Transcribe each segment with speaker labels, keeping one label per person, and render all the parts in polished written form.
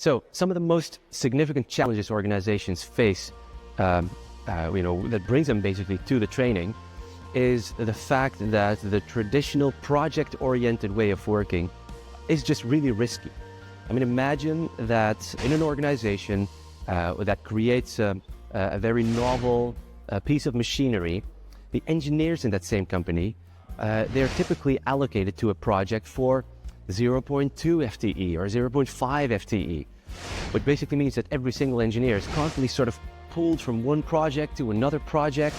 Speaker 1: So some of the most significant challenges organizations face, that brings them basically to the training, is the fact that the traditional project-oriented way of working is just really risky. I mean, imagine that in an organization that creates a very novel piece of machinery, the engineers in that same company, they're typically allocated to a project for 0.2 FTE or 0.5 FTE, which basically means that every single engineer is constantly sort of pulled from one project to another project,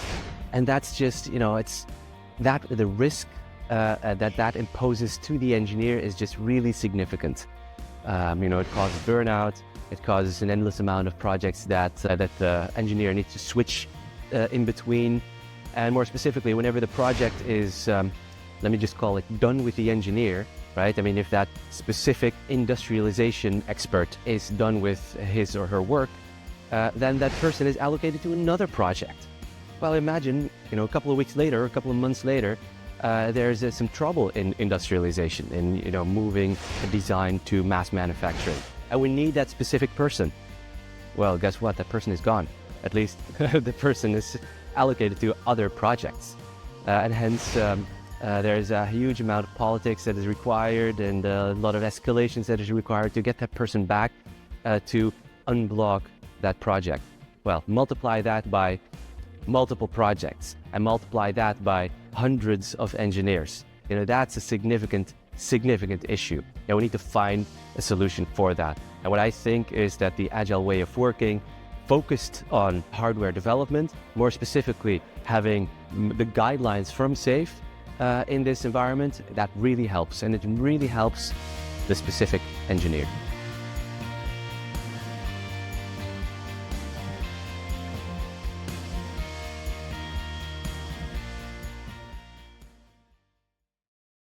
Speaker 1: and that's just, it's that the risk that imposes to the engineer is just really significant. It causes burnout, it causes an endless amount of projects that the engineer needs to switch in between, and more specifically, whenever the project is, let me just call it done with the engineer, right? I mean, if that specific industrialization expert is done with his or her work, then that person is allocated to another project. Well, imagine, a couple of weeks later, a couple of months later, there's some trouble in industrialization, in moving a design to mass manufacturing, and we need that specific person. Well, guess what? That person is gone. At least the person is allocated to other projects, and hence there's a huge amount of politics that is required and a lot of escalations that is required to get that person back to unblock that project. Well, multiply that by multiple projects and multiply that by hundreds of engineers. That's a significant issue, and we need to find a solution for that. And what I think is that the Agile way of working, focused on hardware development, more specifically having the guidelines from SAFe in this environment, that really helps, and it really helps the specific engineer.